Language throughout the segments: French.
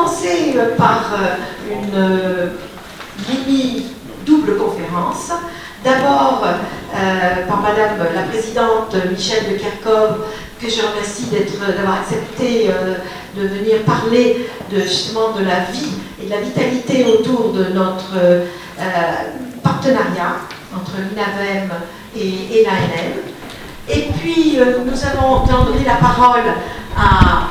commencer par une mini-double conférence. D'abord par Madame la Présidente Michèle de Kerkhove, que je remercie d'avoir accepté de venir parler justement de la vie et de la vitalité autour de notre partenariat entre l'INAVEM et l'ANM. Et puis nous allons donner la parole à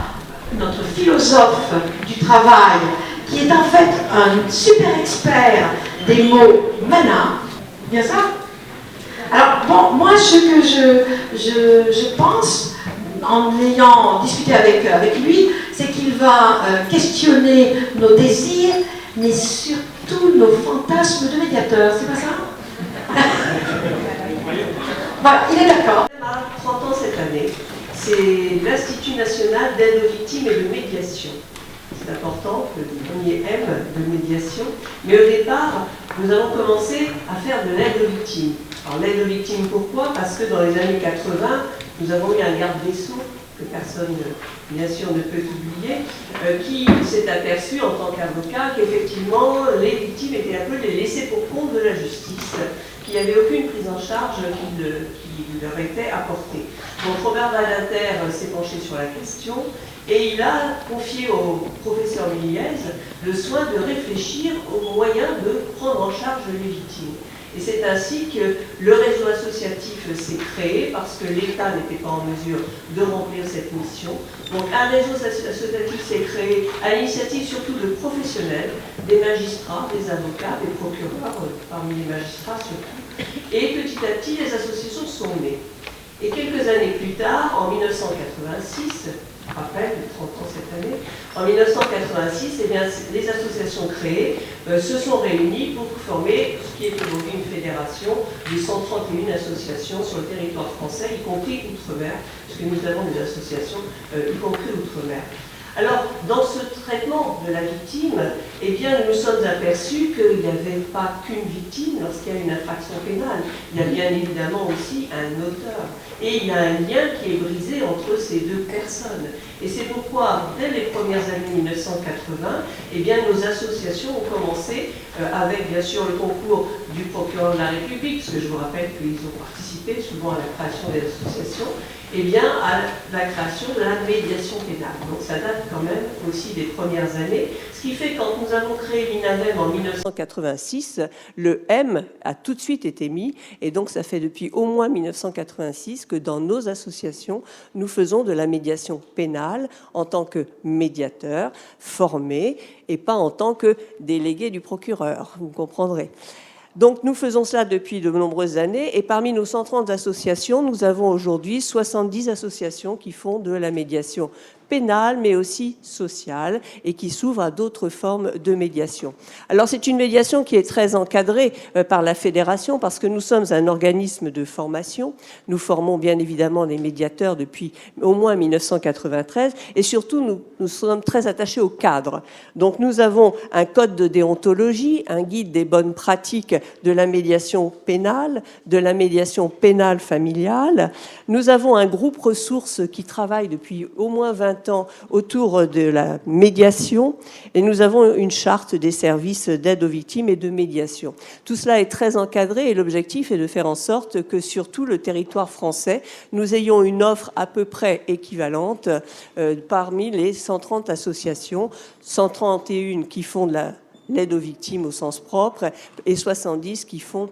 notre philosophe du travail, qui est en fait un super expert des mots mana. Bien ça? Alors, bon, moi, ce que je pense, en ayant discuté avec lui, c'est qu'il va questionner nos désirs, mais surtout nos fantasmes de médiateurs. C'est pas ça? Voilà, il est d'accord. On a 30 ans cette année. C'est l'Institut national d'aide aux victimes et de médiation. C'est important, le premier M de médiation. Mais au départ, nous avons commencé à faire de l'aide aux victimes. Alors l'aide aux victimes, pourquoi? Parce que dans les années 80, nous avons eu un garde des Sceaux, que personne, bien sûr, ne peut oublier, qui s'est aperçu en tant qu'avocat qu'effectivement, les victimes étaient un peu les laissés pour compte de la justice, qu'il n'y avait aucune prise en charge qui leur était apportée. Donc Robert Badinter s'est penché sur la question et il a confié au professeur Méliès le soin de réfléchir aux moyens de prendre en charge les victimes. Et c'est ainsi que le réseau associatif s'est créé parce que l'État n'était pas en mesure de remplir cette mission. Donc un réseau associatif s'est créé à l'initiative surtout de professionnels, des magistrats, des avocats, des procureurs, parmi les magistrats surtout. Et petit à petit, les associations sont nées. Et quelques années plus tard, en 1986, je rappelle, 30 ans cette année, en 1986, eh bien, les associations créées se sont réunies pour former ce qui est aujourd'hui une fédération de 131 associations sur le territoire français, y compris Outre-mer, puisque nous avons des associations y compris Outre-mer. Alors, dans ce traitement de la victime, eh bien, nous nous sommes aperçus qu'il n'y avait pas qu'une victime lorsqu'il y a une infraction pénale. Il y a bien évidemment aussi un auteur. Et il y a un lien qui est brisé entre ces deux personnes. Et c'est pourquoi, dès les premières années 1980, eh bien, nos associations ont commencé, avec bien sûr le concours du procureur de la République, parce que je vous rappelle qu'ils ont participé souvent à la création des associations, eh bien, à la création de la médiation pénale. Donc ça date quand même aussi des premières années. Ce qui fait que quand nous avons créé l'INAVEM en 1986, le M a tout de suite été mis. Et donc ça fait depuis au moins 1986 que dans nos associations, nous faisons de la médiation pénale en tant que médiateur formé et pas en tant que délégué du procureur. Vous comprendrez. Donc nous faisons cela depuis de nombreuses années et parmi nos 130 associations, nous avons aujourd'hui 70 associations qui font de la médiation pénale mais aussi sociale et qui s'ouvre à d'autres formes de médiation. Alors c'est une médiation qui est très encadrée par la fédération parce que nous sommes un organisme de formation. Nous formons bien évidemment les médiateurs depuis au moins 1993 et surtout nous sommes très attachés au cadre. Donc nous avons un code de déontologie, un guide des bonnes pratiques de la médiation pénale, de la médiation pénale familiale. Nous avons un groupe ressources qui travaille depuis au moins 20 ans autour de la médiation et nous avons une charte des services d'aide aux victimes et de médiation. Tout cela est très encadré et l'objectif est de faire en sorte que sur tout le territoire français, nous ayons une offre à peu près équivalente parmi les 130 associations, 131 qui font de l'aide aux victimes au sens propre et 70 qui font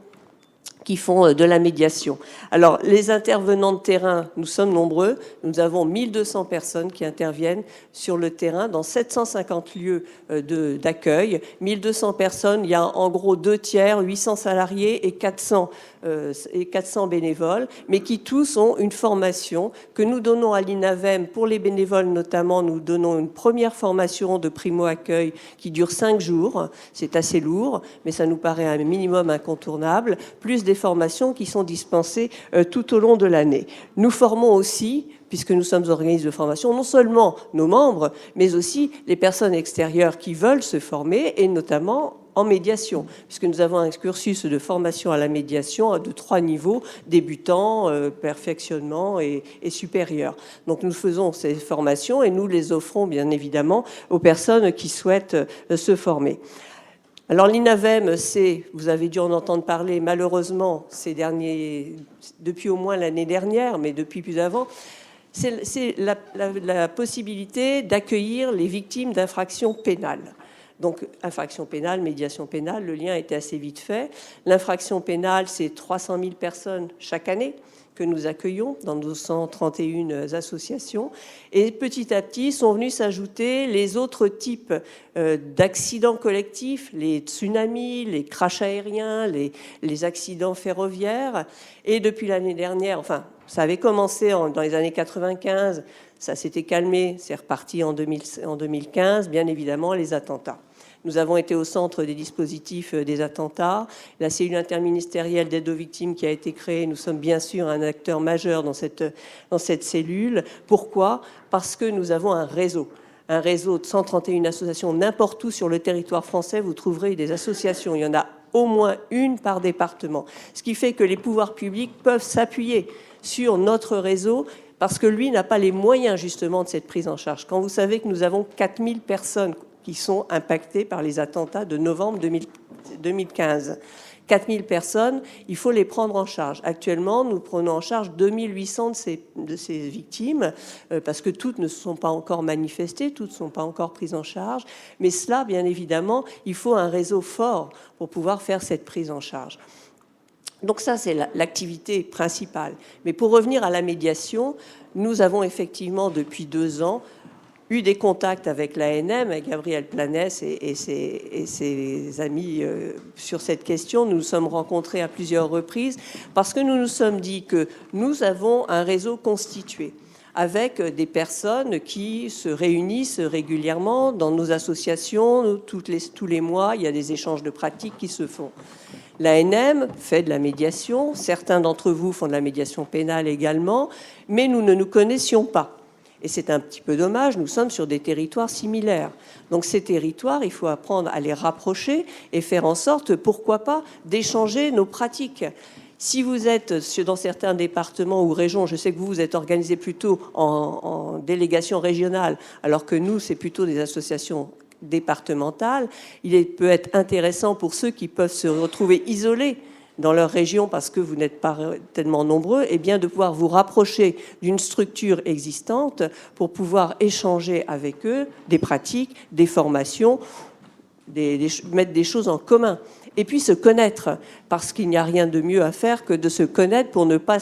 de la médiation. Alors, les intervenants de terrain, nous sommes nombreux. Nous avons 1200 personnes qui interviennent sur le terrain dans 750 lieux d'accueil. 1200 personnes, il y a en gros 2 tiers, 800 salariés et 400 bénévoles, mais qui tous ont une formation que nous donnons à l'INAVEM. Pour les bénévoles notamment, nous donnons une première formation de primo-accueil qui dure 5 jours. C'est assez lourd, mais ça nous paraît un minimum incontournable, plus des formations qui sont dispensées tout au long de l'année. Nous formons aussi, puisque nous sommes organismes de formation, non seulement nos membres, mais aussi les personnes extérieures qui veulent se former, et notamment en médiation, puisque nous avons un cursus de formation à la médiation de 3 niveaux, débutant, perfectionnement et supérieur. Donc nous faisons ces formations et nous les offrons bien évidemment aux personnes qui souhaitent se former. Alors l'INAVEM, vous avez dû en entendre parler malheureusement depuis au moins l'année dernière, mais depuis plus avant, c'est la possibilité d'accueillir les victimes d'infractions pénales. Donc, infraction pénale, médiation pénale, le lien était assez vite fait. L'infraction pénale, c'est 300 000 personnes chaque année que nous accueillons dans nos 131 associations. Et petit à petit sont venus s'ajouter les autres types d'accidents collectifs, les tsunamis, les crashs aériens, les accidents ferroviaires. Et depuis l'année dernière, enfin, ça avait commencé dans les années 95, ça s'était calmé, c'est reparti en 2015, bien évidemment, les attentats. Nous avons été au centre des dispositifs des attentats. La cellule interministérielle d'aide aux victimes qui a été créée, nous sommes bien sûr un acteur majeur dans cette cellule. Pourquoi ? Parce que nous avons un réseau de 131 associations. N'importe où sur le territoire français, vous trouverez des associations. Il y en a au moins une par département. Ce qui fait que les pouvoirs publics peuvent s'appuyer sur notre réseau parce que lui n'a pas les moyens justement de cette prise en charge. Quand vous savez que nous avons 4000 personnes qui sont impactées par les attentats de novembre 2015. 4000 personnes, il faut les prendre en charge. Actuellement, nous prenons en charge 2800 de ces victimes, parce que toutes ne se sont pas encore manifestées, toutes ne sont pas encore prises en charge. Mais cela, bien évidemment, il faut un réseau fort pour pouvoir faire cette prise en charge. Donc ça, c'est l'activité principale. Mais pour revenir à la médiation, nous avons effectivement, depuis 2 ans, eu des contacts avec l'ANM, avec Gabriel Planès et ses amis sur cette question. Nous nous sommes rencontrés à plusieurs reprises parce que nous nous sommes dit que nous avons un réseau constitué avec des personnes qui se réunissent régulièrement dans nos associations. Tous les mois, il y a des échanges de pratiques qui se font. L'ANM fait de la médiation. Certains d'entre vous font de la médiation pénale également, mais nous ne nous connaissions pas. Et c'est un petit peu dommage, nous sommes sur des territoires similaires. Donc ces territoires, il faut apprendre à les rapprocher et faire en sorte, pourquoi pas, d'échanger nos pratiques. Si vous êtes dans certains départements ou régions, je sais que vous êtes organisés plutôt en délégation régionale, alors que nous, c'est plutôt des associations départementales, peut être intéressant pour ceux qui peuvent se retrouver isolés dans leur région parce que vous n'êtes pas tellement nombreux, et bien de pouvoir vous rapprocher d'une structure existante pour pouvoir échanger avec eux des pratiques, des formations, mettre des choses en commun. Et puis se connaître, parce qu'il n'y a rien de mieux à faire que de se connaître pour ne pas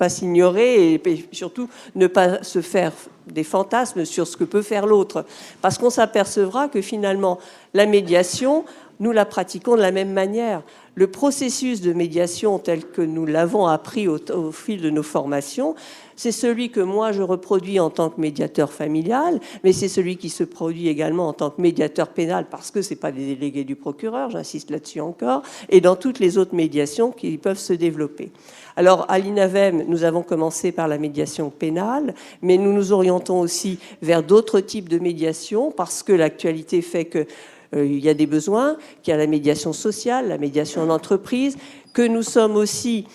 s'ignorer et surtout ne pas se faire des fantasmes sur ce que peut faire l'autre. Parce qu'on s'apercevra que finalement, la médiation, nous la pratiquons de la même manière. Le processus de médiation tel que nous l'avons appris au fil de nos formations, c'est celui que moi je reproduis en tant que médiateur familial, mais c'est celui qui se produit également en tant que médiateur pénal, parce que ce n'est pas des délégués du procureur, j'insiste là-dessus encore, et dans toutes les autres médiations qui peuvent se développer. Alors à l'INAVEM, nous avons commencé par la médiation pénale, mais nous nous orientons aussi vers d'autres types de médiation, parce que l'actualité fait que il y a des besoins, qu'il y a la médiation sociale, la médiation en entreprise, que nous sommes aussi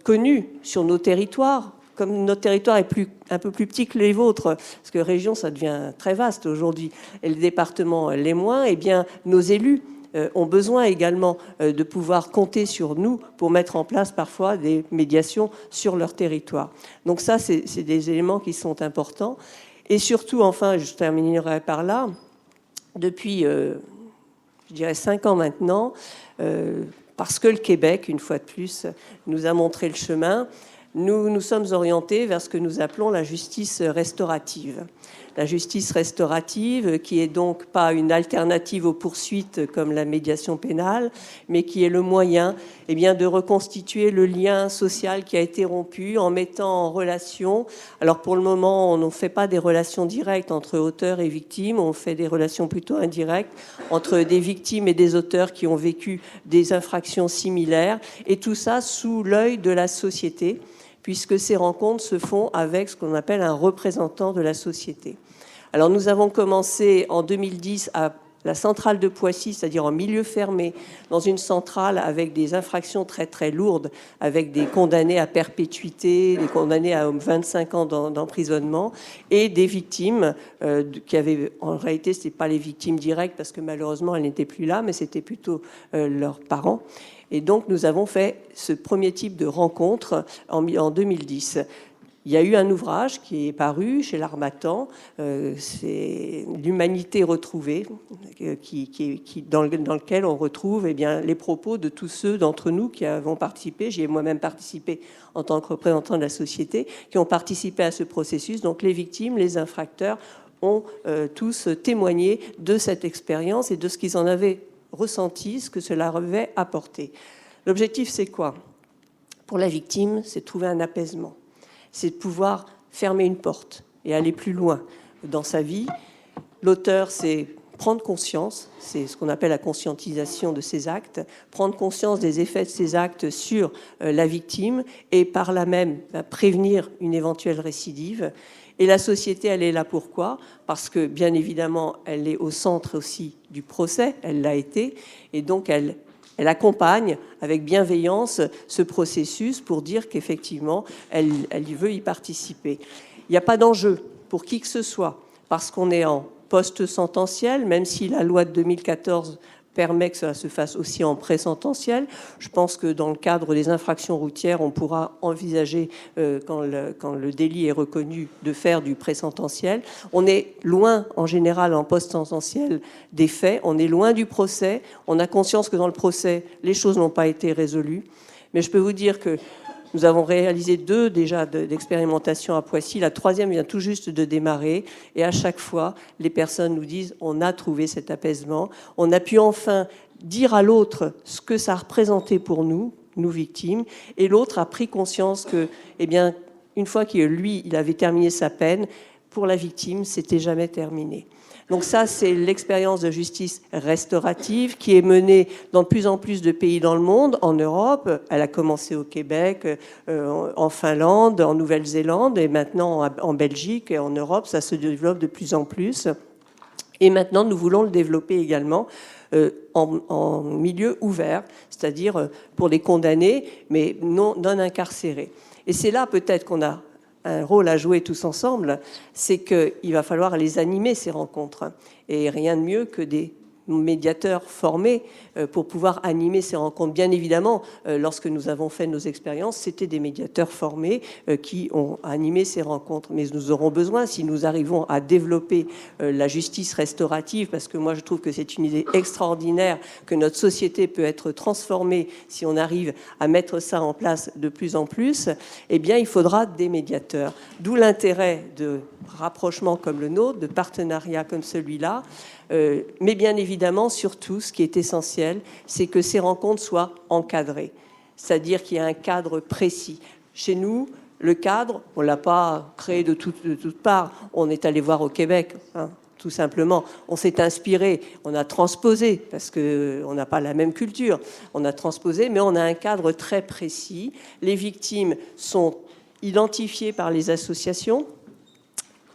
connus sur nos territoires. Comme notre territoire est un peu plus petit que les vôtres, parce que région, ça devient très vaste aujourd'hui, et le département l'est moins, eh bien, nos élus ont besoin également de pouvoir compter sur nous pour mettre en place parfois des médiations sur leur territoire. Donc ça, c'est des éléments qui sont importants. Et surtout, enfin, je terminerai par là, depuis, je dirais, 5 ans maintenant, parce que le Québec, une fois de plus, nous a montré le chemin, nous nous sommes orientés vers ce que nous appelons la justice restaurative. La justice restaurative, qui est donc pas une alternative aux poursuites comme la médiation pénale, mais qui est le moyen de reconstituer le lien social qui a été rompu en mettant en relation. Alors pour le moment, on ne fait pas des relations directes entre auteurs et victimes, on fait des relations plutôt indirectes entre des victimes et des auteurs qui ont vécu des infractions similaires, et tout ça sous l'œil de la société, puisque ces rencontres se font avec ce qu'on appelle un représentant de la société. Alors nous avons commencé en 2010 à la centrale de Poissy, c'est-à-dire en milieu fermé, dans une centrale avec des infractions très très lourdes, avec des condamnés à perpétuité, des condamnés à 25 ans d'emprisonnement, et des victimes qui avaient, en réalité, ce n'étaient pas les victimes directes, parce que malheureusement, elles n'étaient plus là, mais c'était plutôt leurs parents. Et donc, nous avons fait ce premier type de rencontre en 2010. Il y a eu un ouvrage qui est paru chez l'Harmattan, c'est L'Humanité retrouvée, dans lequel on retrouve les propos de tous ceux d'entre nous qui avons participé. J'y ai moi-même participé en tant que représentant de la société, qui ont participé à ce processus. Donc les victimes, les infracteurs ont tous témoigné de cette expérience et de ce qu'ils en avaient ressenti, ce que cela avait apporté. L'objectif, c'est quoi? Pour la victime, c'est de trouver un apaisement. C'est de pouvoir fermer une porte et aller plus loin dans sa vie. L'auteur, c'est prendre conscience, c'est ce qu'on appelle la conscientisation de ses actes, prendre conscience des effets de ses actes sur la victime et par là même prévenir une éventuelle récidive. Et la société, elle est là pourquoi? Parce que, bien évidemment, elle est au centre aussi du procès, elle l'a été, et donc elle accompagne avec bienveillance ce processus pour dire qu'effectivement, elle veut y participer. Il n'y a pas d'enjeu pour qui que ce soit, parce qu'on est en post-sententiel, même si la loi de 2014 permet que cela se fasse aussi en pré-sententiel. Je pense que dans le cadre des infractions routières, on pourra envisager, quand le délit est reconnu, de faire du pré-sententiel. On est loin, en général, en post-sententiel des faits. On est loin du procès. On a conscience que dans le procès, les choses n'ont pas été résolues. Mais je peux vous dire que nous avons réalisé 2 déjà d'expérimentations à Poissy. La 3e vient tout juste de démarrer. Et à chaque fois, les personnes nous disent on a trouvé cet apaisement. On a pu enfin dire à l'autre ce que ça représentait pour nous victimes. Et l'autre a pris conscience que, une fois qu'il avait terminé sa peine, pour la victime, c'était jamais terminé. Donc ça, c'est l'expérience de justice restaurative qui est menée dans de plus en plus de pays dans le monde, en Europe. Elle a commencé au Québec, en Finlande, en Nouvelle-Zélande et maintenant en Belgique et en Europe. Ça se développe de plus en plus. Et maintenant, nous voulons le développer également en milieu ouvert, c'est-à-dire pour les condamnés, mais non incarcérés. Et c'est là peut-être qu'on a un rôle à jouer tous ensemble, c'est qu'il va falloir les animer, ces rencontres. Et rien de mieux que des médiateurs formés pour pouvoir animer ces rencontres. Bien évidemment, lorsque nous avons fait nos expériences, c'était des médiateurs formés qui ont animé ces rencontres. Mais nous aurons besoin, si nous arrivons à développer la justice restaurative, parce que moi je trouve que c'est une idée extraordinaire, que notre société peut être transformée si on arrive à mettre ça en place de plus en plus, eh bien il faudra des médiateurs. D'où l'intérêt de rapprochements comme le nôtre, de partenariats comme celui-là. Mais bien évidemment, surtout, ce qui est essentiel, c'est que ces rencontres soient encadrées. C'est-à-dire qu'il y a un cadre précis. Chez nous, le cadre, on ne l'a pas créé de toutes parts. On est allé voir au Québec, tout simplement. On s'est inspiré, on a transposé, parce qu'on n'a pas la même culture. On a transposé, mais on a un cadre très précis. Les victimes sont identifiées par les associations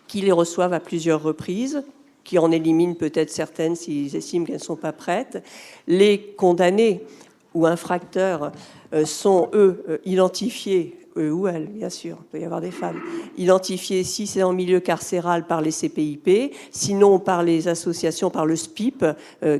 qui les reçoivent à plusieurs reprises, qui en éliminent peut-être certaines s'ils estiment qu'elles ne sont pas prêtes. Les condamnés ou infracteurs sont, eux, identifiés, eux ou elles, bien sûr, il peut y avoir des femmes, identifiés si c'est en milieu carcéral par les CPIP, sinon par les associations, par le SPIP,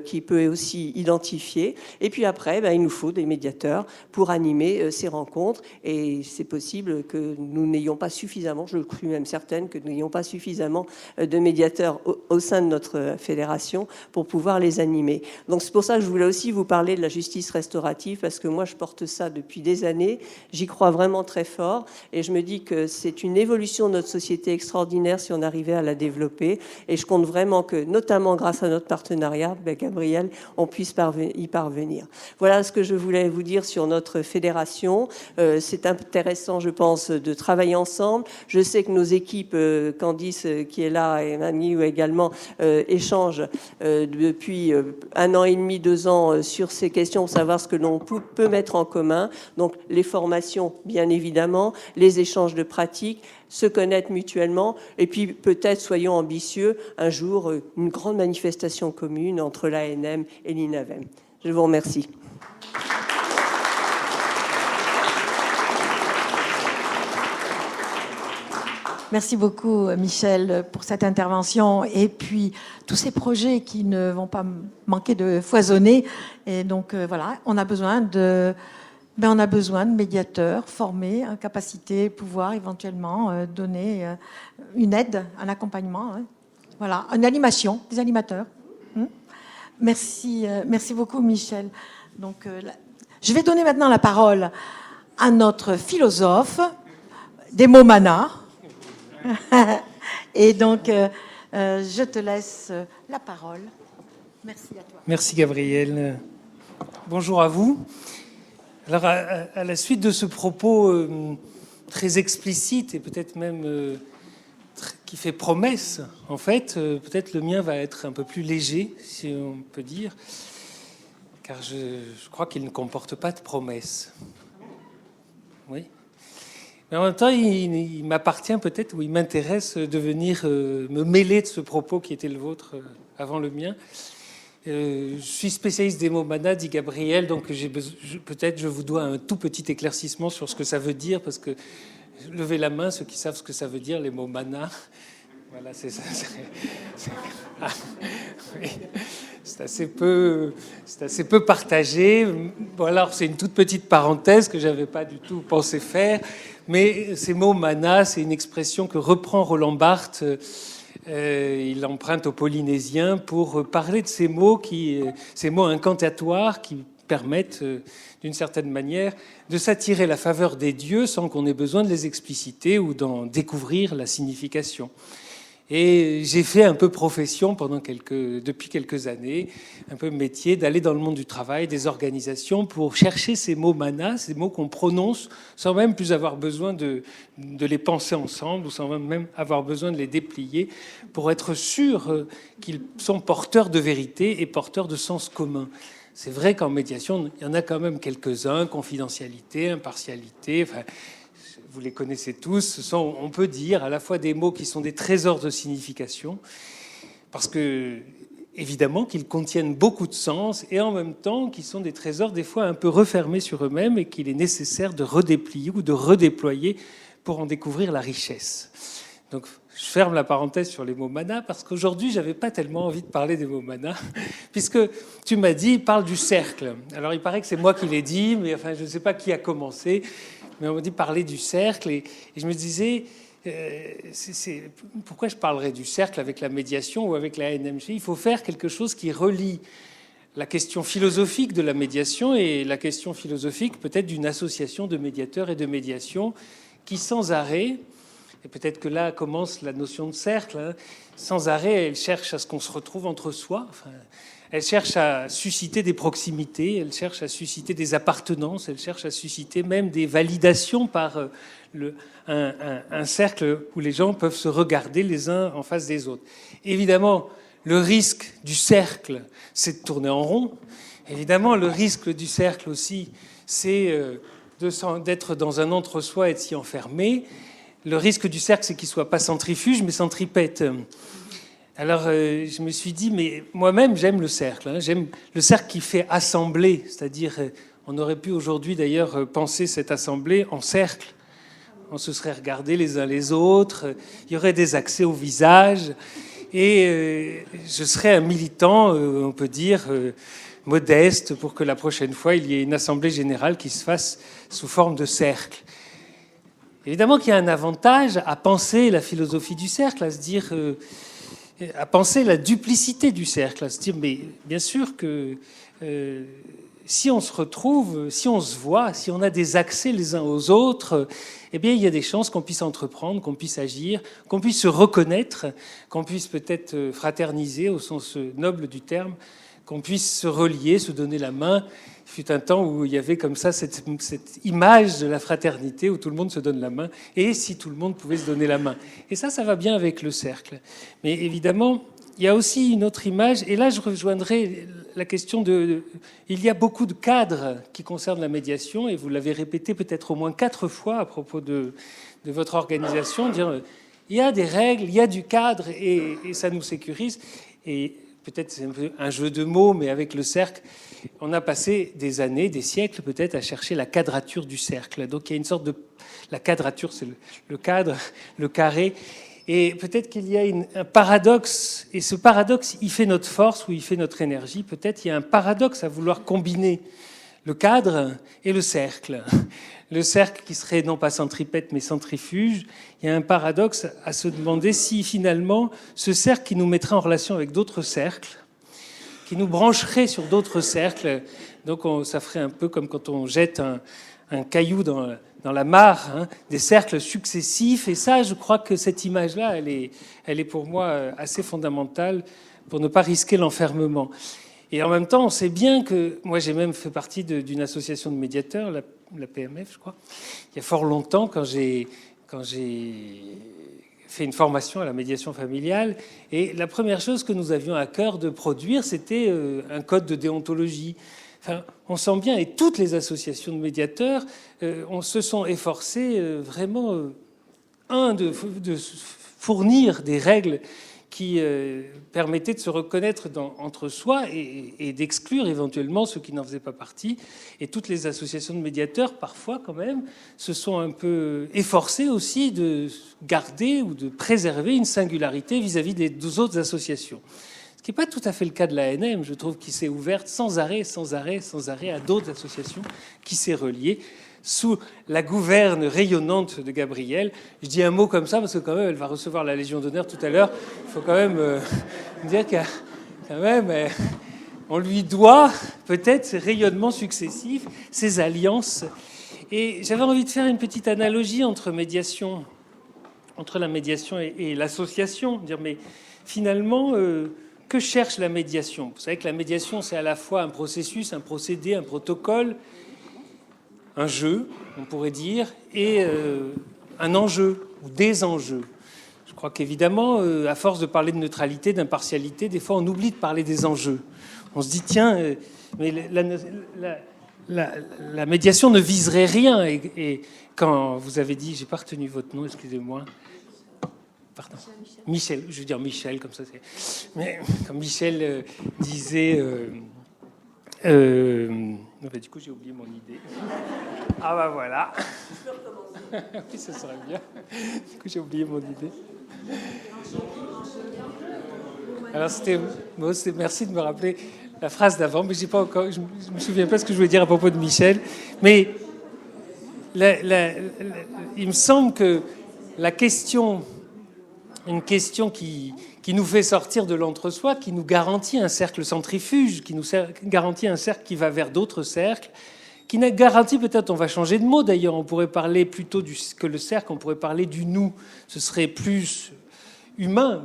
qui peut aussi identifier. Et puis après, il nous faut des médiateurs pour animer ces rencontres. Et c'est possible que nous n'ayons pas suffisamment, je suis même certaine que nous n'ayons pas suffisamment de médiateurs au sein de notre fédération pour pouvoir les animer. Donc c'est pour ça que je voulais aussi vous parler de la justice restaurative, parce que moi je porte ça depuis des années, j'y crois vraiment très fort, et je me dis que c'est une évolution de notre société extraordinaire si on arrivait à la développer, et je compte vraiment que, notamment grâce à notre partenariat, Gabriel, on puisse y parvenir. Voilà ce que je voulais vous dire sur notre fédération. C'est intéressant, je pense, de travailler ensemble. Je sais que nos équipes, Candice qui est là et Mani également, échangent depuis 1 an et demi, 2 ans sur ces questions pour savoir ce que l'on peut mettre en commun. Donc les formations, bien évidemment, les échanges de pratiques, se connaître mutuellement, et puis peut-être, soyons ambitieux, un jour, une grande manifestation commune entre l'ANM et l'INAVEM. Je vous remercie. Merci beaucoup, Michel, pour cette intervention et puis tous ces projets qui ne vont pas manquer de foisonner. Et donc, voilà, on a besoin de médiateurs formés, en capacité, pouvoir éventuellement donner une aide, un accompagnement. Hein. Voilà, une animation, des animateurs. Merci beaucoup, Michel. Donc, je vais donner maintenant la parole à notre philosophe des mots mana. Et donc, je te laisse la parole. Merci à toi. Merci, Gabrielle. Bonjour à vous. Alors, à la suite de ce propos très explicite et peut-être même qui fait promesse, en fait, peut-être le mien va être un peu plus léger, si on peut dire, car je crois qu'il ne comporte pas de promesse. Oui. Mais en même temps, il m'appartient peut-être, ou il m'intéresse de venir me mêler de ce propos qui était le vôtre avant le mien. Je suis spécialiste des mots mana, dit Gabriel, donc peut-être je vous dois un tout petit éclaircissement sur ce que ça veut dire, parce que levez la main ceux qui savent ce que ça veut dire, les mots mana. Voilà, c'est ça. C'est assez peu partagé. Bon, alors c'est une toute petite parenthèse que j'avais pas du tout pensé faire. Mais ces mots mana, c'est une expression que reprend Roland Barthes. Il l'emprunte aux Polynésiens pour parler de ces mots incantatoires qui permettent, d'une certaine manière, de s'attirer la faveur des dieux sans qu'on ait besoin de les expliciter ou d'en découvrir la signification. Et j'ai fait un peu profession depuis quelques années, un peu métier, d'aller dans le monde du travail, des organisations, pour chercher ces mots mana, ces mots qu'on prononce sans même plus avoir besoin de les penser ensemble, ou sans même avoir besoin de les déplier, pour être sûr qu'ils sont porteurs de vérité et porteurs de sens commun. C'est vrai qu'en médiation, il y en a quand même quelques-uns, confidentialité, impartialité, enfin, vous les connaissez tous, ce sont, on peut dire, à la fois des mots qui sont des trésors de signification, parce que, évidemment, qu'ils contiennent beaucoup de sens, et en même temps, qui sont des trésors des fois un peu refermés sur eux-mêmes, et qu'il est nécessaire de redéplier ou de redéployer pour en découvrir la richesse. Donc, je ferme la parenthèse sur les mots mana, parce qu'aujourd'hui, j'avais pas tellement envie de parler des mots mana, puisque tu m'as dit, parle du cercle. Alors, il paraît que c'est moi qui l'ai dit, mais enfin, je ne sais pas qui a commencé. Mais on m'a dit parler du cercle, et je me disais, pourquoi je parlerais du cercle avec la médiation ou avec la NMG? Il faut faire quelque chose qui relie la question philosophique de la médiation et la question philosophique peut-être d'une association de médiateurs et de médiation qui, sans arrêt, et peut-être que là commence la notion de cercle, hein, sans arrêt, elle cherche à ce qu'on se retrouve entre soi. Enfin, elle cherche à susciter des proximités, elle cherche à susciter des appartenances, elle cherche à susciter même des validations par un cercle où les gens peuvent se regarder les uns en face des autres. Évidemment, le risque du cercle, c'est de tourner en rond. Évidemment, le risque du cercle aussi, c'est d'être dans un entre-soi et de s'y enfermer. Le risque du cercle, c'est qu'il ne soit pas centrifuge, mais centripète. Alors, je me suis dit, mais moi-même, j'aime le cercle. Hein. J'aime le cercle qui fait assembler. C'est-à-dire, on aurait pu aujourd'hui, d'ailleurs, penser cette assemblée en cercle. On se serait regardés les uns les autres. Il y aurait des accès au visage. Et je serais un militant, on peut dire, modeste, pour que la prochaine fois, il y ait une assemblée générale qui se fasse sous forme de cercle. Évidemment qu'il y a un avantage à penser la philosophie du cercle, à se dire... à penser la duplicité du cercle, à se dire, mais bien sûr que si on se retrouve, si on se voit, si on a des accès les uns aux autres, eh bien, il y a des chances qu'on puisse entreprendre, qu'on puisse agir, qu'on puisse se reconnaître, qu'on puisse peut-être fraterniser au sens noble du terme, qu'on puisse se relier, se donner la main. Il fut un temps où il y avait comme ça cette image de la fraternité où tout le monde se donne la main, et si tout le monde pouvait se donner la main. Et ça va bien avec le cercle. Mais évidemment, il y a aussi une autre image, et là je rejoindrai la question de... Il y a beaucoup de cadres qui concernent la médiation, et vous l'avez répété peut-être au moins 4 fois à propos de votre organisation, dire il y a des règles, il y a du cadre, et ça nous sécurise. Et peut-être c'est un peu un jeu de mots, mais avec le cercle, on a passé des années, des siècles peut-être, à chercher la quadrature du cercle. Donc il y a une sorte de... La quadrature, c'est le cadre, le carré. Et peut-être qu'il y a un paradoxe, et ce paradoxe, il fait notre force ou il fait notre énergie. Peut-être il y a un paradoxe à vouloir combiner le cadre et le cercle. Le cercle qui serait non pas centripète mais centrifuge. Il y a un paradoxe à se demander si finalement ce cercle qui nous mettrait en relation avec d'autres cercles, qui nous brancherait sur d'autres cercles, donc ça ferait un peu comme quand on jette un caillou dans la mare, hein, des cercles successifs. Et ça, je crois que cette image-là, elle est pour moi assez fondamentale pour ne pas risquer l'enfermement. Et en même temps, on sait bien que... Moi, j'ai même fait partie d'une association de médiateurs, la PMF, je crois, il y a fort longtemps, quand j'ai fait une formation à la médiation familiale. Et la première chose que nous avions à cœur de produire, c'était un code de déontologie. Enfin, on sent bien, et toutes les associations de médiateurs se sont efforcées vraiment, de fournir des règles qui permettaient de se reconnaître entre soi et d'exclure éventuellement ceux qui n'en faisaient pas partie. Et toutes les associations de médiateurs, parfois quand même, se sont un peu efforcées aussi de garder ou de préserver une singularité vis-à-vis des 2 autres associations. Ce qui n'est pas tout à fait le cas de l'ANM, je trouve, qui s'est ouverte sans arrêt à d'autres associations, qui s'est reliée sous la gouverne rayonnante de Gabrielle. Je dis un mot comme ça parce que quand même, elle va recevoir la Légion d'honneur tout à l'heure. Il faut quand même dire quand même, on lui doit peut-être ces rayonnements successifs, ces alliances. Et j'avais envie de faire une petite analogie entre la médiation et l'association. Dire, mais finalement... que cherche la médiation ? Vous savez que la médiation, c'est à la fois un processus, un procédé, un protocole, un jeu, on pourrait dire, et un enjeu, ou des enjeux. Je crois qu'évidemment, à force de parler de neutralité, d'impartialité, des fois on oublie de parler des enjeux. On se dit, tiens, mais la médiation ne viserait rien. Et quand vous avez dit, j'ai pas retenu votre nom, excusez-moi. Pardon. Michel, je veux dire Michel, comme ça c'est. Mais comme Michel disait. Du coup, j'ai oublié mon idée. Ah bah voilà. Je peux recommencer. Oui, ça serait bien. Du coup, j'ai oublié mon idée. Alors c'était merci de me rappeler la phrase d'avant, mais j'ai pas encore. Je me souviens pas ce que je voulais dire à propos de Michel. Mais il me semble que la question. Une question qui nous fait sortir de l'entre-soi, qui nous garantit un cercle centrifuge, qui nous garantit un cercle qui va vers d'autres cercles, qui nous garantit peut-être, on va changer de mot d'ailleurs, on pourrait parler plutôt que le cercle, on pourrait parler du nous. Ce serait plus humain,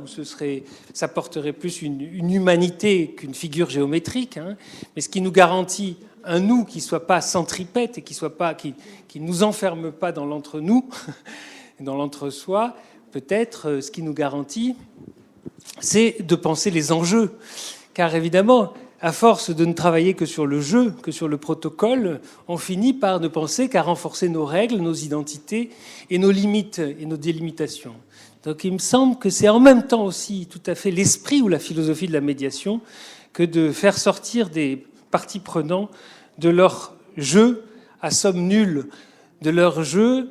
ça porterait plus une humanité qu'une figure géométrique, hein, mais ce qui nous garantit un nous qui ne soit pas centripète et qui ne nous enferme pas dans l'entre-nous, dans l'entre-soi. Peut-être ce qui nous garantit, c'est de penser les enjeux. Car évidemment, à force de ne travailler que sur le jeu, que sur le protocole, on finit par ne penser qu'à renforcer nos règles, nos identités et nos limites et nos délimitations. Donc il me semble que c'est en même temps aussi tout à fait l'esprit ou la philosophie de la médiation que de faire sortir des parties prenantes de leur jeu à somme nulle, de leur jeu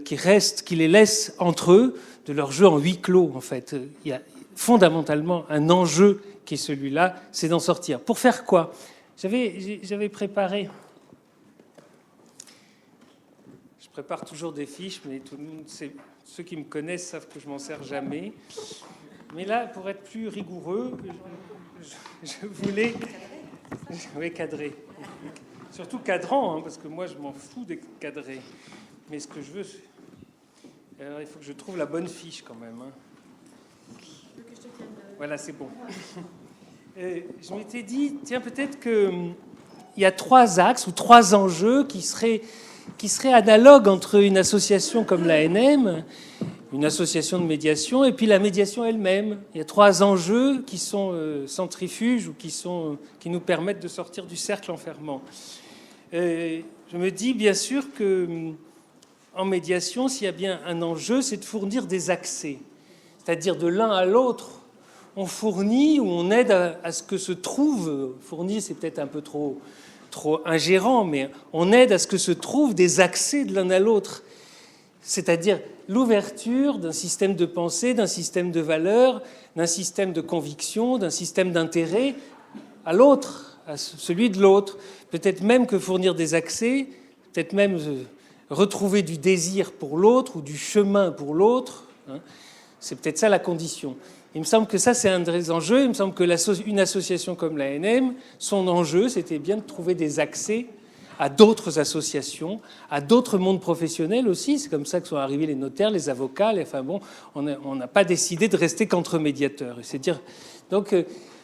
qui les laisse entre eux, de leur jeu en huis clos, en fait. Il y a fondamentalement un enjeu qui est celui-là, c'est d'en sortir. Pour faire quoi ? J'avais préparé... Je prépare toujours des fiches, mais tout le monde sait, ceux qui me connaissent savent que je m'en sers jamais. Mais là, pour être plus rigoureux, je voulais... Oui, cadrer. Surtout cadrant, hein, parce que moi, je m'en fous d'être cadré. Mais ce que je veux, alors, il faut que je trouve la bonne fiche quand même. Hein. Voilà, c'est bon. Je m'étais dit, tiens, peut-être qu'il y a 3 axes ou 3 enjeux qui seraient analogues entre une association comme l'ANM, une association de médiation, et puis la médiation elle-même. Il y a 3 enjeux qui sont centrifuges ou qui nous permettent de sortir du cercle enfermant. Je me dis bien sûr que en médiation, s'il y a bien un enjeu, c'est de fournir des accès. C'est-à-dire de l'un à l'autre, on fournit ou on aide à ce que se trouve, fournir c'est peut-être un peu trop ingérant, mais on aide à ce que se trouvent des accès de l'un à l'autre. C'est-à-dire l'ouverture d'un système de pensée, d'un système de valeurs, d'un système de conviction, d'un système d'intérêt à l'autre, à celui de l'autre. Peut-être même que fournir des accès, peut-être même retrouver du désir pour l'autre ou du chemin pour l'autre, hein, c'est peut-être ça la condition. Il me semble que ça, c'est un des enjeux. Il me semble qu'une association comme l'ANM, son enjeu, c'était bien de trouver des accès à d'autres associations, à d'autres mondes professionnels aussi. C'est comme ça que sont arrivés les notaires, les avocats. Enfin bon, on n'a pas décidé de rester qu'entre médiateurs. C'est-à-dire, donc,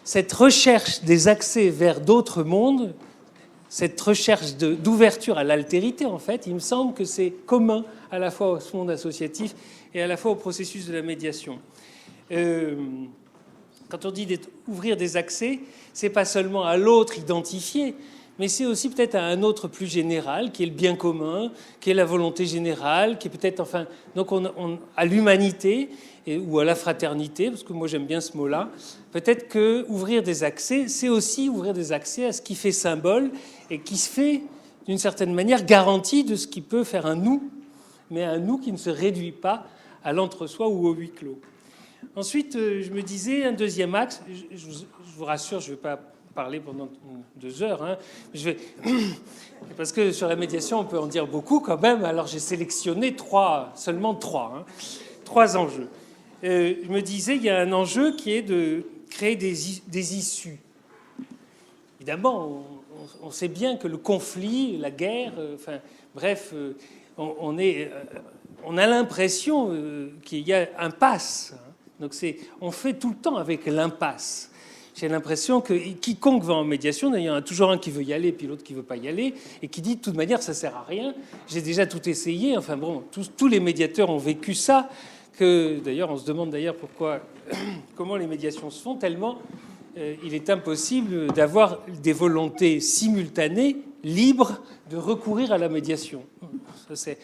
cette recherche des accès vers d'autres mondes, cette recherche d'ouverture à l'altérité, en fait, il me semble que c'est commun à la fois au monde associatif et à la fois au processus de la médiation. Quand on dit ouvrir des accès, c'est pas seulement à l'autre identifié, mais c'est aussi peut-être à un autre plus général, qui est le bien commun, qui est la volonté générale, qui est peut-être, enfin, donc à l'humanité ou à la fraternité, parce que moi j'aime bien ce mot-là. Peut-être que ouvrir des accès, c'est aussi ouvrir des accès à ce qui fait symbole et qui se fait, d'une certaine manière, garantie de ce qui peut faire un nous, mais un nous qui ne se réduit pas à l'entre-soi ou au huis clos. Ensuite, je me disais, un deuxième axe, je vous rassure, je ne vais pas parler pendant 2 heures, hein, parce que sur la médiation, on peut en dire beaucoup quand même, alors j'ai sélectionné seulement 3 enjeux. Je me disais, il y a un enjeu qui est de créer des issues. Évidemment, on sait bien que le conflit, la guerre, on a l'impression qu'il y a impasse. Donc on fait tout le temps avec l'impasse. J'ai l'impression que quiconque va en médiation, d'ailleurs, il y en a toujours un qui veut y aller, puis l'autre qui ne veut pas y aller, et qui dit de toute manière, ça ne sert à rien. J'ai déjà tout essayé. Enfin bon, tous les médiateurs ont vécu ça. Que d'ailleurs, on se demande d'ailleurs comment les médiations se font, tellement il est impossible d'avoir des volontés simultanées, libres, de recourir à la médiation. Ça, c'est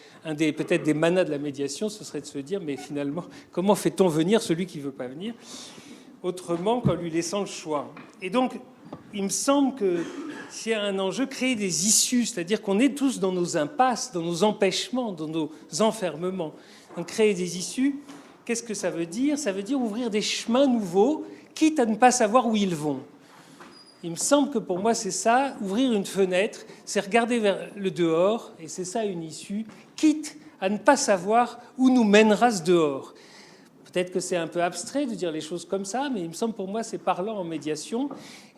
peut-être des manas de la médiation, ce serait de se dire, mais finalement, comment fait-on venir celui qui ne veut pas venir autrement qu'en lui laissant le choix? Et donc, il me semble que c'est un enjeu, créer des issues, c'est-à-dire qu'on est tous dans nos impasses, dans nos empêchements, dans nos enfermements. Donc, créer des issues, qu'est-ce que ça veut dire? Ça veut dire ouvrir des chemins nouveaux, quitte à ne pas savoir où ils vont. Il me semble que pour moi, c'est ça, ouvrir une fenêtre, c'est regarder vers le dehors, et c'est ça une issue, quitte à ne pas savoir où nous mènera ce dehors. Peut-être que c'est un peu abstrait de dire les choses comme ça, mais il me semble pour moi c'est parlant en médiation.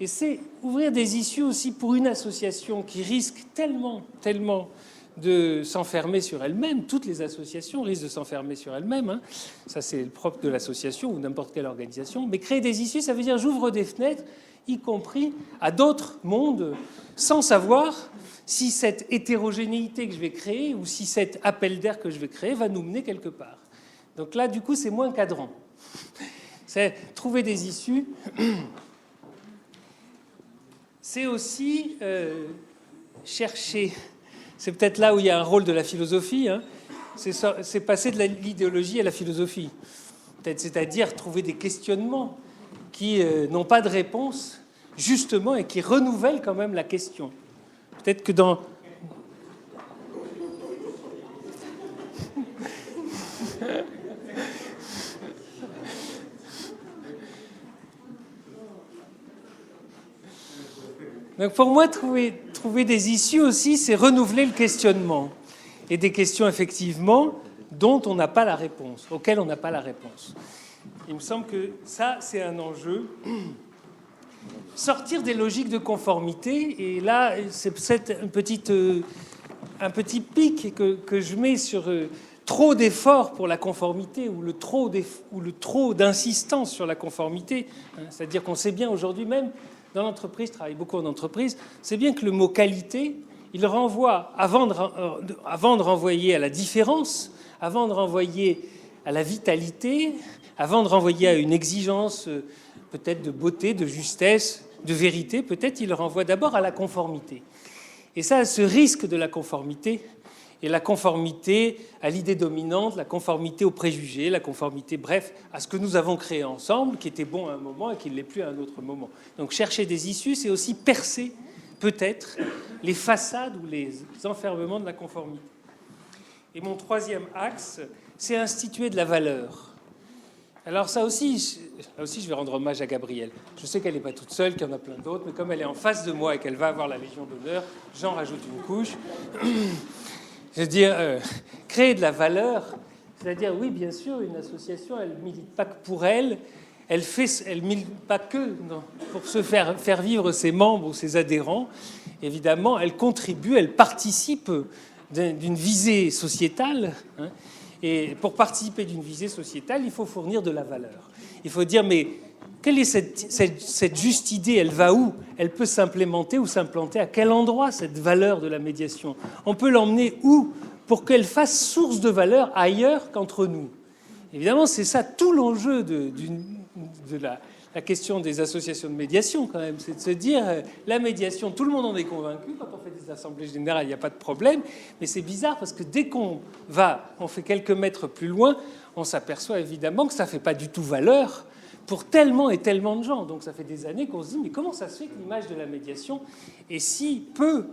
Et c'est ouvrir des issues aussi pour une association qui risque tellement de s'enfermer sur elle-même. Toutes les associations risquent de s'enfermer sur elles-mêmes. Hein. Ça, c'est le propre de l'association ou n'importe quelle organisation. Mais créer des issues, ça veut dire j'ouvre des fenêtres, y compris à d'autres mondes, sans savoir si cette hétérogénéité que je vais créer ou si cet appel d'air que je vais créer va nous mener quelque part. Donc là, du coup, c'est moins cadrant. C'est trouver des issues. C'est aussi chercher. C'est peut-être là où il y a un rôle de la philosophie. Hein. C'est passer de l'idéologie à la philosophie. Peut-être, c'est-à-dire trouver des questionnements qui n'ont pas de réponse, justement, et qui renouvellent quand même la question. Peut-être que dans... Donc pour moi, trouver des issues aussi, c'est renouveler le questionnement. Et des questions, effectivement, dont on n'a pas la réponse, auxquelles on n'a pas la réponse. Il me semble que ça, c'est un enjeu. Sortir des logiques de conformité. Et là, c'est peut-être un petit pic que je mets sur trop d'efforts pour la conformité ou le trop d'insistance sur la conformité. C'est-à-dire qu'on sait bien aujourd'hui même, dans l'entreprise, je travaille beaucoup en entreprise, c'est bien que le mot qualité, il renvoie, avant de renvoyer à la différence, avant de renvoyer à la vitalité, avant de renvoyer à une exigence peut-être de beauté, de justesse, de vérité, peut-être il renvoie d'abord à la conformité. Et ça, ce risque de la conformité, et la conformité à l'idée dominante, la conformité aux préjugés, la conformité, bref, à ce que nous avons créé ensemble, qui était bon à un moment et qui ne l'est plus à un autre moment. Donc chercher des issues, c'est aussi percer, peut-être, les façades ou les enfermements de la conformité. Et mon troisième axe, c'est instituer de la valeur. Alors ça aussi, là aussi, je vais rendre hommage à Gabrielle. Je sais qu'elle n'est pas toute seule, qu'il y en a plein d'autres, mais comme elle est en face de moi et qu'elle va avoir la Légion d'honneur, j'en rajoute une couche. Je veux dire, créer de la valeur, c'est-à-dire, oui, bien sûr, une association, elle ne milite pas que pour elle, elle milite pas que pour se faire vivre ses membres ou ses adhérents. Évidemment, elle contribue, elle participe d'une visée sociétale. Hein, et pour participer d'une visée sociétale, il faut fournir de la valeur. Il faut dire, mais quelle est cette juste idée? Elle va où? Elle peut s'implémenter ou s'implanter à quel endroit, cette valeur de la médiation? On peut l'emmener où pour qu'elle fasse source de valeur ailleurs qu'entre nous? Évidemment, c'est ça tout l'enjeu de la question des associations de médiation, quand même. C'est de se dire, la médiation, tout le monde en est convaincu. Quand on fait des assemblées générales, il n'y a pas de problème. Mais c'est bizarre parce que dès qu'on fait quelques mètres plus loin, on s'aperçoit évidemment que ça ne fait pas du tout valeur pour tellement et tellement de gens. Donc ça fait des années qu'on se dit, mais comment ça se fait que l'image de la médiation est si peu,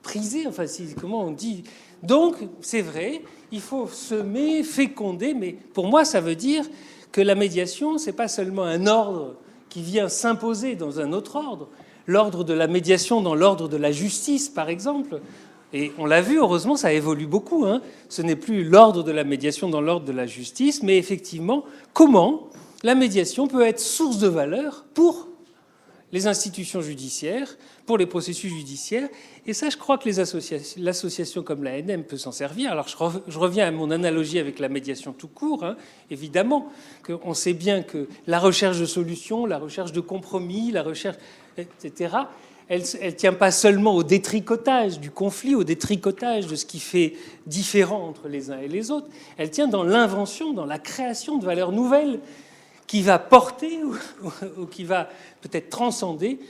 prisée, enfin, comment on dit. Donc, c'est vrai, il faut semer, féconder, mais pour moi, ça veut dire que la médiation, c'est pas seulement un ordre qui vient s'imposer dans un autre ordre, l'ordre de la médiation dans l'ordre de la justice, par exemple. Et on l'a vu, heureusement, ça évolue beaucoup. Hein. Ce n'est plus l'ordre de la médiation dans l'ordre de la justice, mais effectivement, comment la médiation peut être source de valeur pour les institutions judiciaires, pour les processus judiciaires. Et ça, je crois que l'association comme l'ANM peut s'en servir. Alors, je reviens à mon analogie avec la médiation tout court. Hein. Évidemment, on sait bien que la recherche de solutions, la recherche de compromis, la recherche, etc., elle ne tient pas seulement au détricotage du conflit, au détricotage de ce qui fait différent entre les uns et les autres. Elle tient dans l'invention, dans la création de valeurs nouvelles qui va porter ou qui va peut-être transcender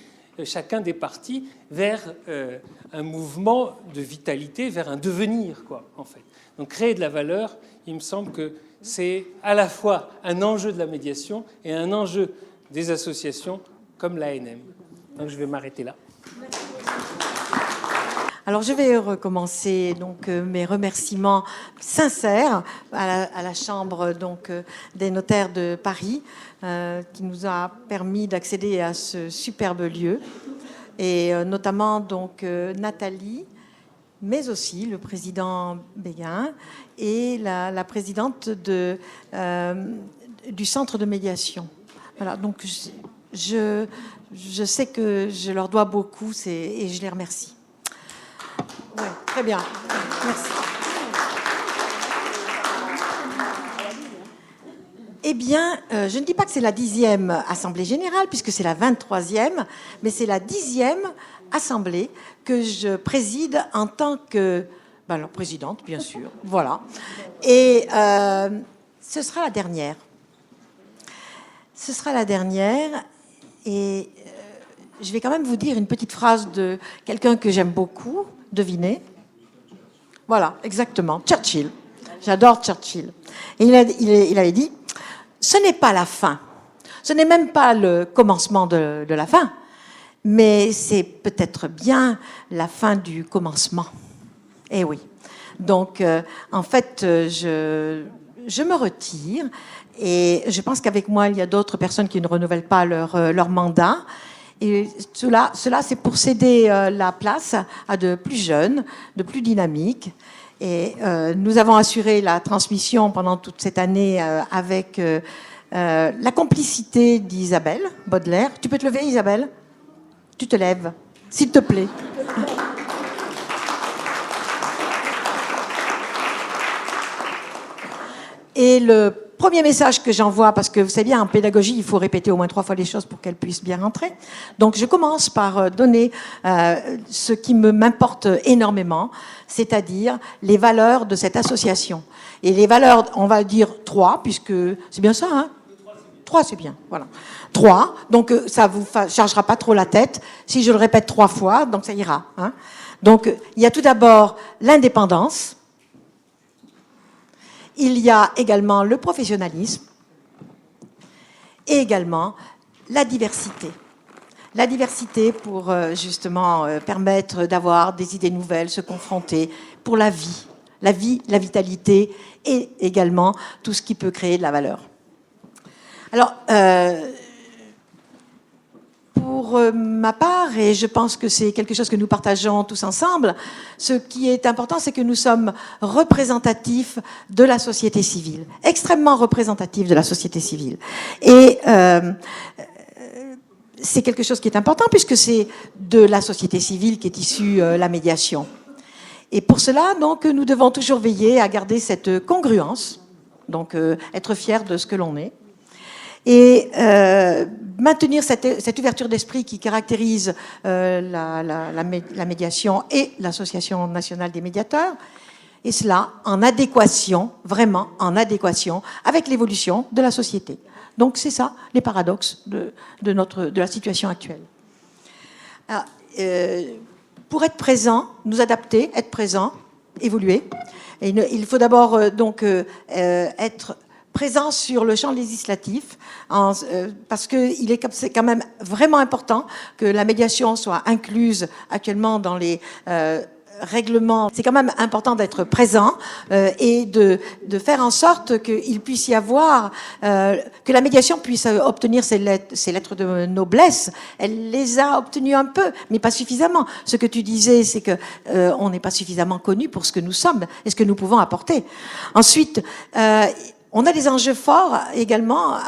chacun des partis vers un mouvement de vitalité, vers un devenir, quoi, en fait. Donc créer de la valeur, il me semble que c'est à la fois un enjeu de la médiation et un enjeu des associations comme l'ANM. Donc je vais m'arrêter là. Alors je vais recommencer donc mes remerciements sincères à la Chambre donc des notaires de Paris qui nous a permis d'accéder à ce superbe lieu et notamment donc Nathalie, mais aussi le président Béguin et la présidente du centre de médiation. Voilà, donc je sais que je leur dois beaucoup et je les remercie. Ouais, très bien. Merci. Eh bien, je ne dis pas que c'est la 10e Assemblée Générale, puisque c'est la 23e, mais c'est la 10e Assemblée que je préside en tant que... alors, présidente, bien sûr. Voilà. Et ce sera la dernière. Ce sera la dernière. Et je vais quand même vous dire une petite phrase de quelqu'un que j'aime beaucoup. Devinez. Voilà, exactement. Churchill. J'adore Churchill. Et il avait dit, ce n'est pas la fin. Ce n'est même pas le commencement de la fin. Mais c'est peut-être bien la fin du commencement. Eh oui. Donc, en fait, je me retire. Et je pense qu'avec moi, il y a d'autres personnes qui ne renouvellent pas leur mandat. Et cela c'est pour céder la place à de plus jeunes, de plus dynamiques. Et nous avons assuré la transmission pendant toute cette année avec la complicité d'Isabelle Baudelaire. Tu peux te lever, Isabelle? Tu te lèves, s'il te plaît. Et le premier message que j'envoie, parce que vous savez bien, en pédagogie, il faut répéter au moins 3 fois les choses pour qu'elles puissent bien rentrer. Donc, je commence par donner ce qui m'importe énormément, c'est-à-dire les valeurs de cette association. Et les valeurs, on va dire 3, puisque c'est bien ça, hein? 3, c'est bien, voilà. 3, donc ça vous chargera pas trop la tête. Si je le répète 3 fois, donc ça ira. Hein. Donc, il y a tout d'abord l'indépendance. Il y a également le professionnalisme et également la diversité. La diversité pour justement permettre d'avoir des idées nouvelles, se confronter pour la vie, la vitalité et également tout ce qui peut créer de la valeur. Alors, pour ma part, et je pense que c'est quelque chose que nous partageons tous ensemble, ce qui est important, c'est que nous sommes représentatifs de la société civile, extrêmement représentatifs de la société civile. Et c'est quelque chose qui est important puisque c'est de la société civile qu'est issue la médiation. Et pour cela, donc, nous devons toujours veiller à garder cette congruence, donc être fiers de ce que l'on est. Et maintenir cette ouverture d'esprit qui caractérise la médiation et l'Association nationale des médiateurs, et cela en adéquation, vraiment en adéquation avec l'évolution de la société. Donc c'est ça, les paradoxes de la situation actuelle. Alors, pour être présent, nous adapter, être présent, évoluer, et il faut d'abord être présent sur le champ législatif, parce que c'est quand même vraiment important que la médiation soit incluse actuellement dans les règlements. C'est quand même important d'être présent et de faire en sorte qu'il puisse y avoir, que la médiation puisse obtenir ses lettres de noblesse. Elle les a obtenues un peu, mais pas suffisamment. Ce que tu disais, c'est que on n'est pas suffisamment connu pour ce que nous sommes et ce que nous pouvons apporter. Ensuite, on a des enjeux forts également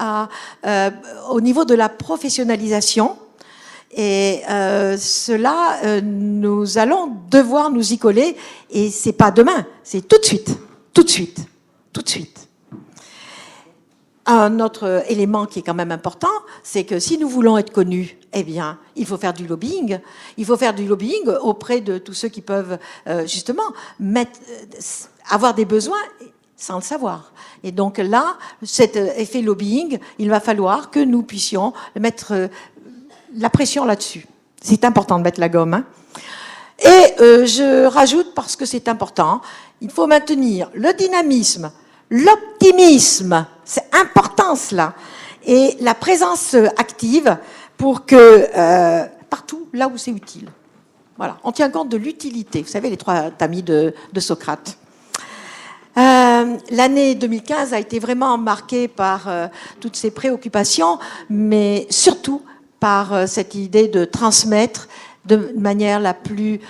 au niveau de la professionnalisation. Et cela, nous allons devoir nous y coller. Et c'est pas demain, c'est tout de suite, tout de suite, tout de suite. Un autre élément qui est quand même important, c'est que si nous voulons être connus, eh bien, il faut faire du lobbying. Il faut faire du lobbying auprès de tous ceux qui peuvent justement avoir des besoins sans le savoir. Et donc là, cet effet lobbying, il va falloir que nous puissions mettre la pression là-dessus. C'est important de mettre la gomme. Hein. Et je rajoute, parce que c'est important, il faut maintenir le dynamisme, l'optimisme, c'est important cela, et la présence active pour que, partout là où c'est utile. Voilà, on tient compte de l'utilité. Vous savez, les 3 tamis de Socrate. L'année 2015 a été vraiment marquée par toutes ces préoccupations, mais surtout par cette idée de transmettre de manière la plus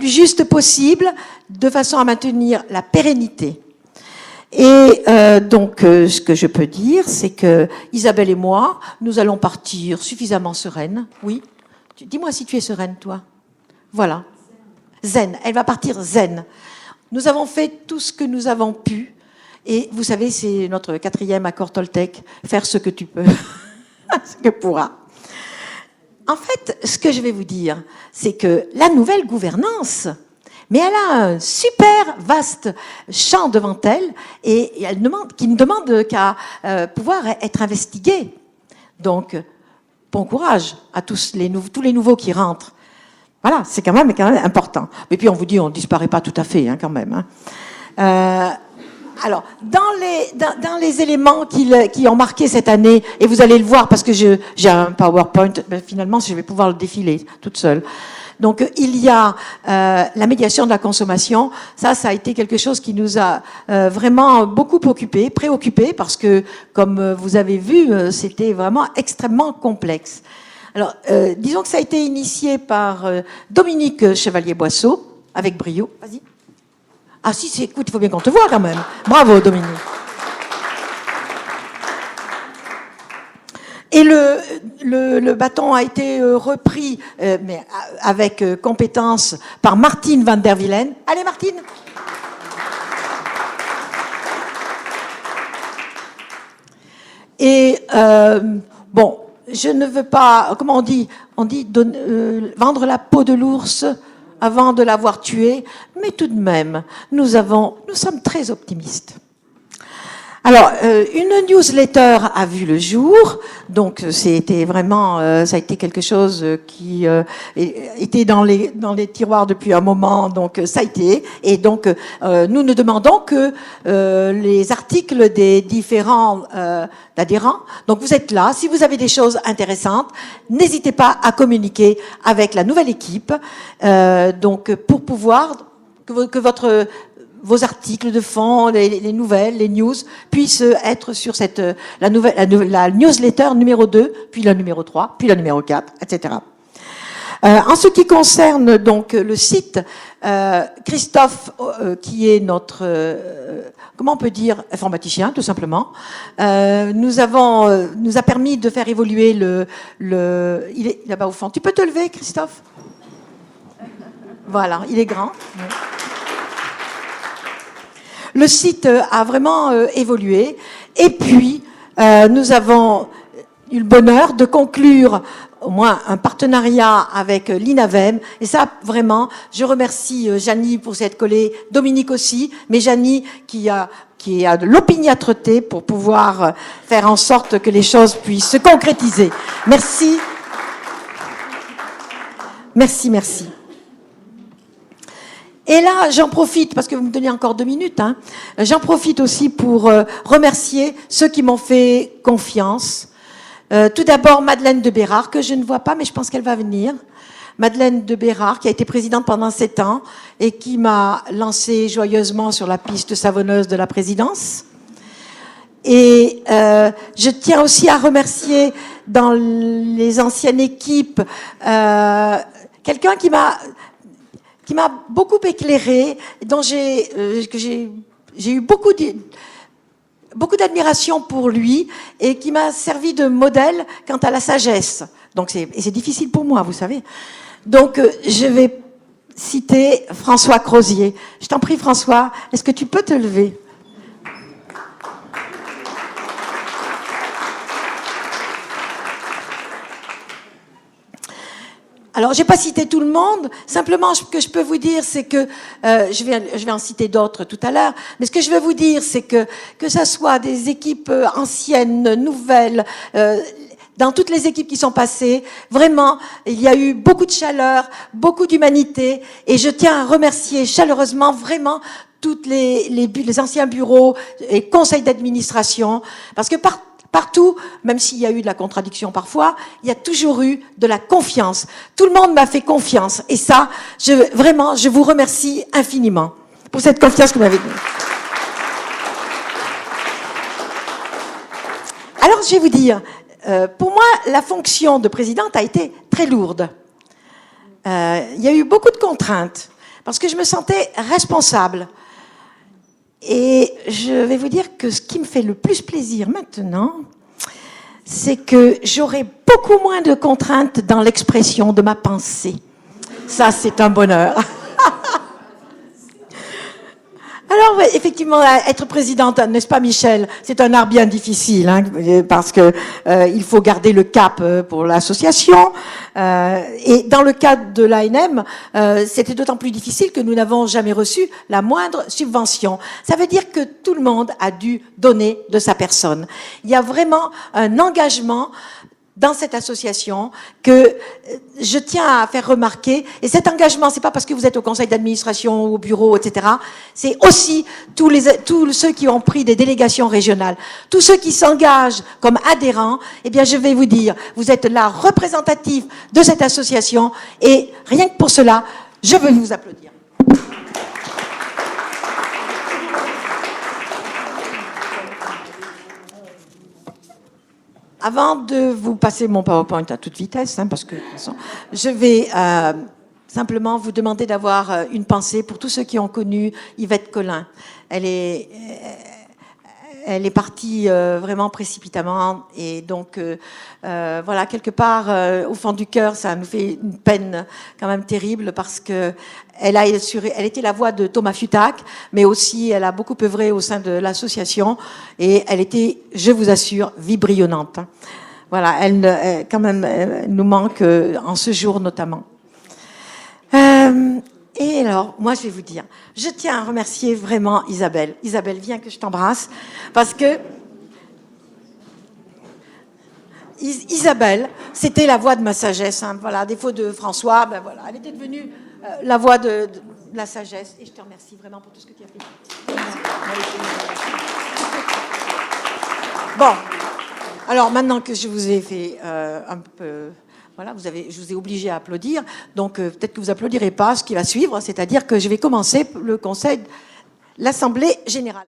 juste possible, de façon à maintenir la pérennité. Et donc, ce que je peux dire, c'est que Isabelle et moi, nous allons partir suffisamment sereines. Oui. Dis-moi si tu es sereine, toi. Voilà. Zen. Elle va partir zen. Nous avons fait tout ce que nous avons pu. Et vous savez, c'est notre 4e accord Toltec. Faire ce que tu peux. Ce que pourras. En fait, ce que je vais vous dire, c'est que la nouvelle gouvernance, mais elle a un super vaste champ devant elle et elle qui ne demande qu'à pouvoir être investiguée. Donc, bon courage à tous les nouveaux qui rentrent. Voilà, c'est quand même important. Mais puis on vous dit, on ne disparaît pas tout à fait, hein, quand même. Hein. Alors, dans les éléments qui ont marqué cette année, et vous allez le voir parce que j'ai un PowerPoint, ben finalement, je vais pouvoir le défiler toute seule. Donc, il y a la médiation de la consommation. Ça a été quelque chose qui nous a vraiment beaucoup préoccupé, parce que, comme vous avez vu, c'était vraiment extrêmement complexe. Alors, disons que ça a été initié par Dominique Chevalier-Boisseau, avec brio. Vas-y. Ah si, écoute, il faut bien qu'on te voit quand même. Bravo, Dominique. Et le bâton a été repris, mais avec compétence, par Martine van der Wielen. Allez, Martine. Et bon, je ne veux pas, comment on dit vendre la peau de l'ours avant de l'avoir tué, mais tout de même, nous sommes très optimistes. Alors, une newsletter a vu le jour, donc c'était vraiment, ça a été quelque chose qui était dans les tiroirs depuis un moment, donc ça a été. Et donc, nous ne demandons que les articles des différents adhérents. Donc, vous êtes là. Si vous avez des choses intéressantes, n'hésitez pas à communiquer avec la nouvelle équipe, donc pour pouvoir que vos articles de fond, les nouvelles, les news, puissent être sur la newsletter numéro 2, puis la numéro 3, puis la numéro 4, etc. En ce qui concerne donc le site, Christophe, qui est notre, comment on peut dire, informaticien, tout simplement, nous a permis de faire évoluer il est là-bas au fond. Tu peux te lever, Christophe? Voilà, il est grand. Le site a vraiment évolué. Et puis, nous avons eu le bonheur de conclure au moins un partenariat avec l'INAVEM. Et ça, vraiment, je remercie Janie pour s'être collée, Dominique aussi, mais Janie qui a de l'opiniâtreté pour pouvoir faire en sorte que les choses puissent se concrétiser. Merci. Merci, merci. Et là, j'en profite, parce que vous me donnez encore 2 minutes, hein, j'en profite aussi pour remercier ceux qui m'ont fait confiance. Tout d'abord, Madeleine de Bérard, que je ne vois pas, mais je pense qu'elle va venir. Madeleine de Bérard, qui a été présidente pendant 7 ans et qui m'a lancée joyeusement sur la piste savonneuse de la présidence. Et je tiens aussi à remercier dans les anciennes équipes quelqu'un qui m'a beaucoup éclairé, dont j'ai eu beaucoup d'admiration pour lui et qui m'a servi de modèle quant à la sagesse. Donc c'est difficile pour moi, vous savez. Donc je vais citer François Crozier. Je t'en prie, François, est-ce que tu peux te lever ? Alors, j'ai pas cité tout le monde. Simplement, ce que je peux vous dire, c'est que je vais en citer d'autres tout à l'heure. Mais ce que je veux vous dire, c'est que ça soit des équipes anciennes, nouvelles, dans toutes les équipes qui sont passées, vraiment, il y a eu beaucoup de chaleur, beaucoup d'humanité, et je tiens à remercier chaleureusement vraiment toutes les anciens bureaux et conseils d'administration, parce que partout, même s'il y a eu de la contradiction parfois, il y a toujours eu de la confiance. Tout le monde m'a fait confiance. Et ça, vraiment, je vous remercie infiniment pour cette confiance que vous m'avez donnée. Alors, je vais vous dire, pour moi, la fonction de présidente a été très lourde. Il y a eu beaucoup de contraintes, parce que je me sentais responsable. Et je vais vous dire que ce qui me fait le plus plaisir maintenant, c'est que j'aurai beaucoup moins de contraintes dans l'expression de ma pensée. Ça, c'est un bonheur. Alors, ouais, effectivement, être présidente, n'est-ce pas, Michel? C'est un art bien difficile, hein, parce que il faut garder le cap pour l'association. Et dans le cadre de l'ANM, c'était d'autant plus difficile que nous n'avons jamais reçu la moindre subvention. Ça veut dire que tout le monde a dû donner de sa personne. Il y a vraiment un engagement dans cette association que je tiens à faire remarquer. Et cet engagement, c'est pas parce que vous êtes au conseil d'administration ou au bureau, etc. C'est aussi tous ceux qui ont pris des délégations régionales. Tous ceux qui s'engagent comme adhérents, eh bien, je vais vous dire, vous êtes là représentatifs de cette association et rien que pour cela, je veux vous applaudir. Avant de vous passer mon PowerPoint à toute vitesse, hein, parce que de toute façon, je vais simplement vous demander d'avoir une pensée pour tous ceux qui ont connu Yvette Collin. Elle elle est partie vraiment précipitamment. Et donc, voilà, quelque part, au fond du cœur, ça nous fait une peine quand même terrible parce que elle était la voix de Thomas Futak, mais aussi elle a beaucoup œuvré au sein de l'association et elle était, je vous assure, vibrillonnante. Voilà, elle quand même nous manque en ce jour notamment. Et alors, moi, je vais vous dire, je tiens à remercier vraiment Isabelle. Isabelle, viens que je t'embrasse, parce que Isabelle, c'était la voix de ma sagesse. Hein. Voilà, à défaut de François, ben voilà, elle était devenue la voix de la sagesse. Et je te remercie vraiment pour tout ce que tu as fait. Bon, alors maintenant que je vous ai fait un peu... Voilà, je vous ai obligé à applaudir, donc peut-être que vous applaudirez pas ce qui va suivre, c'est-à-dire que je vais commencer le conseil, l'Assemblée générale.